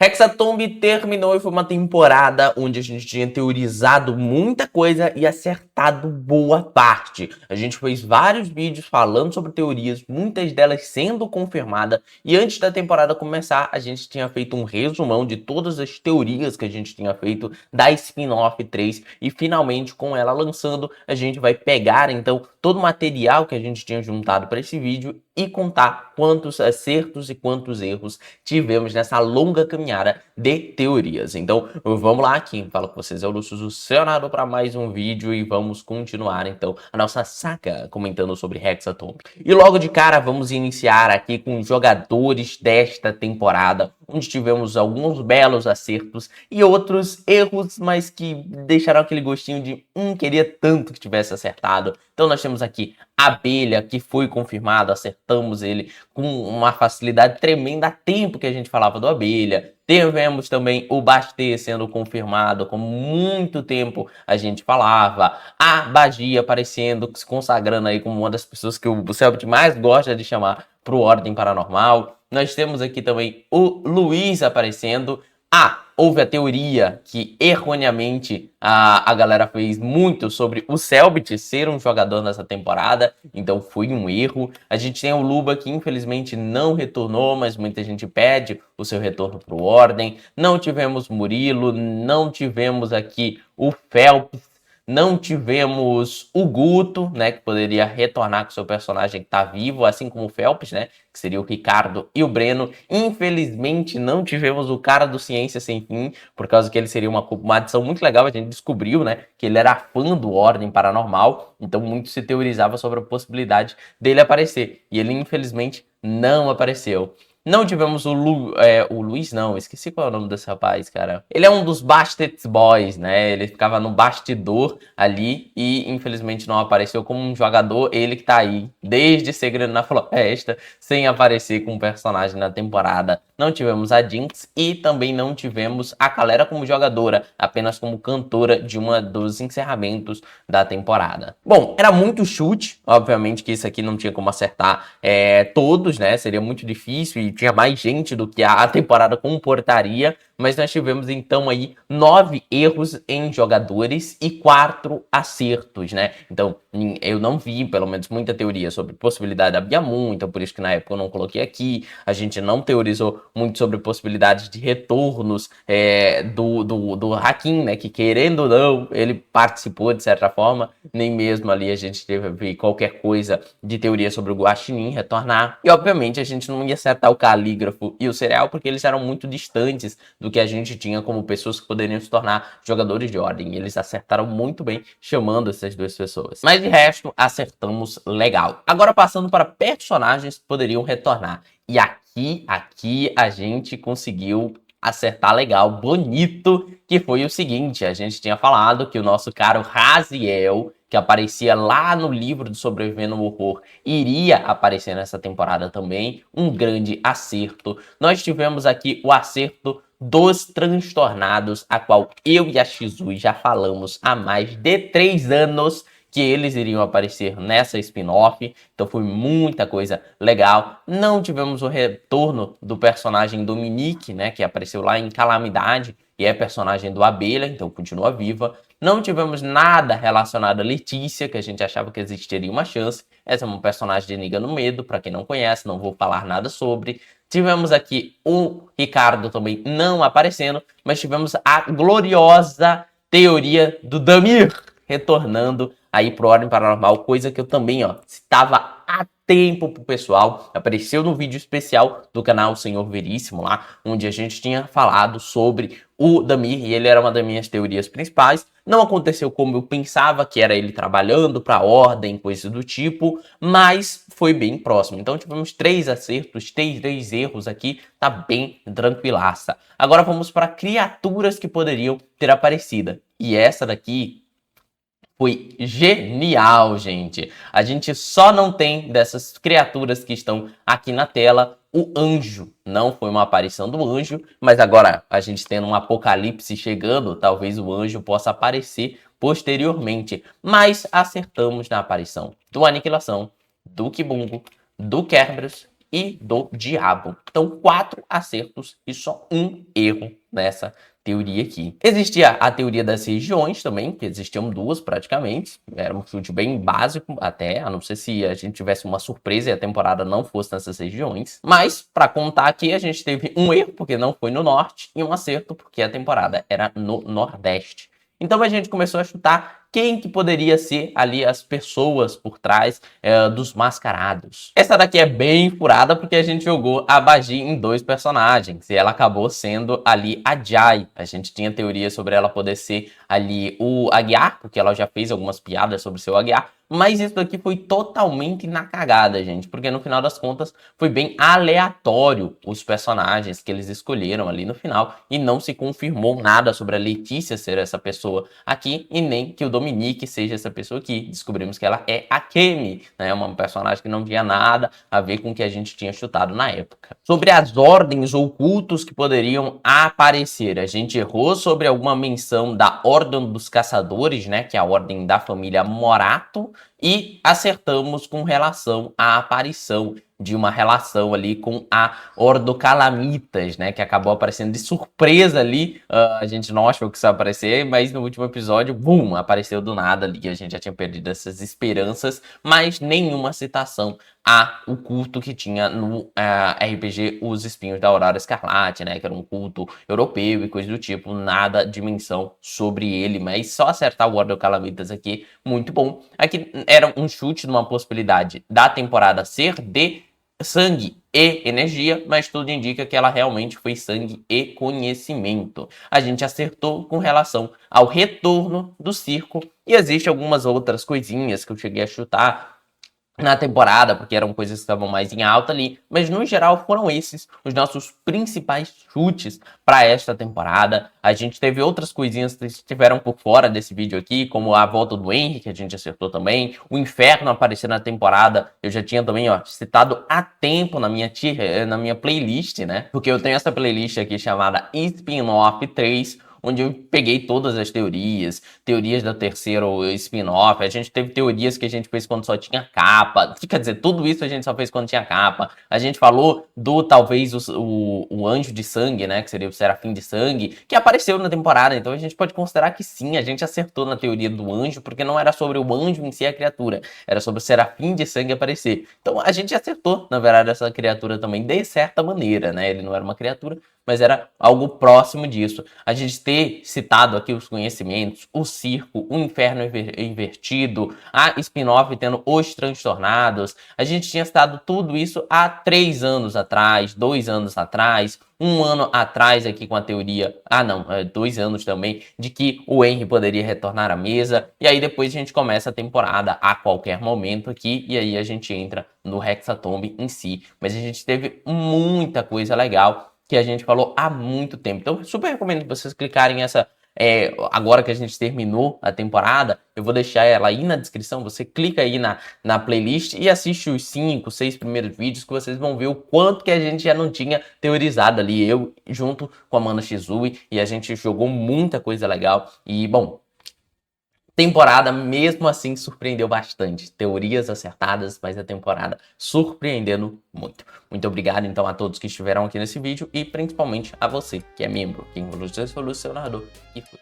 Hexatomb terminou e foi uma temporada onde a gente tinha teorizado muita coisa e acertado boa parte. A gente fez vários vídeos falando sobre teorias, muitas delas sendo confirmadas. E antes da temporada começar, a gente tinha feito um resumão de todas as teorias que a gente tinha feito da spin-off 3. E finalmente, com ela lançando, a gente vai pegar então todo o material que a gente tinha juntado para esse vídeo e contar quantos acertos e quantos erros tivemos nessa longa caminhada de teorias. Então, vamos lá, quem fala com vocês é o Lúcio Senado para mais um vídeo e vamos continuar, então, a nossa saga comentando sobre Hexatomb. E logo de cara, vamos iniciar aqui com os jogadores desta temporada, onde tivemos alguns belos acertos e outros erros, mas que deixaram aquele gostinho de queria tanto que tivesse acertado. Então nós temos aqui Abelha, que foi confirmado, acertamos ele com uma facilidade tremenda há tempo que a gente falava do Abelha. Tivemos também o Bastet sendo confirmado, como muito tempo a gente falava. A Bagia aparecendo, se consagrando aí como uma das pessoas que o Selbit mais gosta de chamar para o Ordem Paranormal. Nós temos aqui também o Luiz aparecendo. Houve a teoria que erroneamente a galera fez muito sobre o Selbit ser um jogador nessa temporada, então foi um erro. A gente tem o Luba que infelizmente não retornou, mas muita gente pede o seu retorno para o Ordem. Não tivemos Murilo, não tivemos aqui o Phelps, não tivemos o Guto, né, que poderia retornar com seu personagem que está vivo, assim como o Phelps, né, que seria o Ricardo e o Breno. Infelizmente, não tivemos o cara do Ciência Sem Fim, por causa que ele seria uma adição muito legal. A gente descobriu, né, que ele era fã do Ordem Paranormal, então muito se teorizava sobre a possibilidade dele aparecer. E ele, infelizmente, não apareceu. Não tivemos o Luiz, não, esqueci qual é o nome desse rapaz, cara. Ele é um dos Bastet Boys, né? Ele ficava no bastidor ali e infelizmente não apareceu como um jogador. Ele que tá aí desde Segredo na Floresta, sem aparecer com um personagem na temporada. Não tivemos a Jinx e também não tivemos a Calera como jogadora, apenas como cantora de uma dos encerramentos da temporada. Bom, era muito chute, obviamente que isso aqui não tinha como acertar todos, né? Seria muito difícil e tinha mais gente do que a temporada comportaria, mas nós tivemos então aí 9 erros em jogadores e 4 acertos, né? Então eu não vi, pelo menos, muita teoria sobre possibilidade da Biamu, então por isso que na época eu não coloquei aqui. A gente não teorizou muito sobre possibilidades de retornos do Hakim, né? Que querendo ou não, ele participou de certa forma, nem mesmo ali a gente teve qualquer coisa de teoria sobre o Guaxinim retornar. E obviamente a gente não ia acertar o Calígrafo e o Cereal porque eles eram muito distantes do que a gente tinha como pessoas que poderiam se tornar jogadores de Ordem. E eles acertaram muito bem chamando essas duas pessoas. Mas de resto, acertamos legal. Agora passando para personagens que poderiam retornar. E aqui a gente conseguiu acertar legal, bonito, que foi o seguinte: a gente tinha falado que o nosso caro Raziel, que aparecia lá no livro do Sobrevivendo ao Horror, iria aparecer nessa temporada também, um grande acerto. Nós tivemos aqui o acerto dos Transtornados, a qual eu e a Xui já falamos há mais de 3 anos que eles iriam aparecer nessa spin-off, então foi muita coisa legal. Não tivemos o retorno do personagem Dominique, né, que apareceu lá em Calamidade, e é personagem do Abelha, então continua viva. Não tivemos nada relacionado a Letícia, que a gente achava que existiria uma chance. Essa é uma personagem de Niga no Medo, para quem não conhece, não vou falar nada sobre. Tivemos aqui o Ricardo também não aparecendo, mas tivemos a gloriosa teoria do Damir retornando aí pro Ordem Paranormal, coisa que eu também, citava há tempo pro pessoal. Apareceu no vídeo especial do canal Senhor Veríssimo lá, onde a gente tinha falado sobre o Damir, e ele era uma das minhas teorias principais. Não aconteceu como eu pensava, que era ele trabalhando pra Ordem, coisa do tipo, mas foi bem próximo. Então tivemos 3 acertos, 3 erros aqui, tá bem tranquilaça. Agora vamos para criaturas que poderiam ter aparecido. E essa daqui foi genial, gente. A gente só não tem dessas criaturas que estão aqui na tela o anjo. Não foi uma aparição do anjo, mas agora a gente tendo um apocalipse chegando, talvez o anjo possa aparecer posteriormente. Mas acertamos na aparição do Aniquilação, do Kibungo, do Kerberos e do diabo. Então, 4 acertos e só um erro nessa teoria aqui. Existia a teoria das regiões também, que existiam duas praticamente. Era um chute bem básico até, a não ser se a gente tivesse uma surpresa e a temporada não fosse nessas regiões. Mas, para contar aqui, a gente teve um erro, porque não foi no norte, e um acerto, porque a temporada era no nordeste. Então a gente começou a chutar quem que poderia ser ali as pessoas por trás dos mascarados. Essa daqui é bem furada porque a gente jogou a Bagi em 2 personagens e ela acabou sendo ali a Jai. A gente tinha teoria sobre ela poder ser ali o Aguiar, porque ela já fez algumas piadas sobre o seu Aguiar. Mas isso daqui foi totalmente na cagada, gente, porque no final das contas foi bem aleatório os personagens que eles escolheram ali no final e não se confirmou nada sobre a Letícia ser essa pessoa aqui e nem que o Dominique seja essa pessoa aqui. Descobrimos que ela é a Kemi, né, uma personagem que não tinha nada a ver com o que a gente tinha chutado na época. Sobre as ordens ou cultos que poderiam aparecer, a gente errou sobre alguma menção da Ordem dos Caçadores, né, que é a ordem da família Morato, e acertamos com relação à aparição de uma relação ali com a Ordocalamitas, né, que acabou aparecendo de surpresa ali. A gente não achou que isso ia aparecer, mas no último episódio, bum, apareceu do nada ali. A gente já tinha perdido essas esperanças, mas nenhuma citação a o culto que tinha no RPG Os Espinhos da Aurora Escarlate, né, que era um culto europeu e coisa do tipo, nada de menção sobre ele, mas só acertar o Ordocalamitas aqui, muito bom. Aqui era um chute numa possibilidade da temporada ser de sangue e energia, mas tudo indica que ela realmente foi sangue e conhecimento. A gente acertou com relação ao retorno do circo e existem algumas outras coisinhas que eu cheguei a chutar na temporada, porque eram coisas que estavam mais em alta ali, mas no geral foram esses os nossos principais chutes para esta temporada. A gente teve outras coisinhas que estiveram por fora desse vídeo aqui, como a volta do Henry, que a gente acertou também, o Inferno aparecer na temporada, eu já tinha também, ó, citado há tempo na minha playlist, né, porque eu tenho essa playlist aqui chamada Spin-Off 3, onde eu peguei todas as teorias da terceiro spin-off. A gente teve teorias que a gente fez quando só tinha capa. Quer dizer, tudo isso a gente só fez quando tinha capa. A gente falou do, talvez, o Anjo de Sangue, né? Que seria o Serafim de Sangue, que apareceu na temporada. Então a gente pode considerar que sim, a gente acertou na teoria do anjo, porque não era sobre o anjo em si a criatura, era sobre o Serafim de Sangue aparecer. Então a gente acertou, na verdade, essa criatura também, de certa maneira, né? Ele não era uma criatura, mas era algo próximo disso. A gente ter citado aqui os conhecimentos, o circo, o inferno invertido, a spin-off tendo os transtornados. A gente tinha citado tudo isso há 3 anos atrás, 2 anos atrás, 1 ano atrás aqui com a teoria, 2 anos também, de que o Henry poderia retornar à mesa. E aí depois a gente começa a temporada a qualquer momento aqui, e aí a gente entra no Hexatomb em si. Mas a gente teve muita coisa legal que a gente falou há muito tempo. Então, super recomendo que vocês clicarem agora que a gente terminou a temporada, eu vou deixar ela aí na descrição, você clica aí na playlist e assiste os 5, 6 primeiros vídeos que vocês vão ver o quanto que a gente já não tinha teorizado ali, eu junto com a Mana Shizui, e a gente jogou muita coisa legal. E, bom, temporada, mesmo assim, surpreendeu bastante. Teorias acertadas, mas a temporada surpreendendo muito. Muito obrigado, então, a todos que estiveram aqui nesse vídeo e principalmente a você, que é membro. Quem evoluiu foi o seu narrador e fui.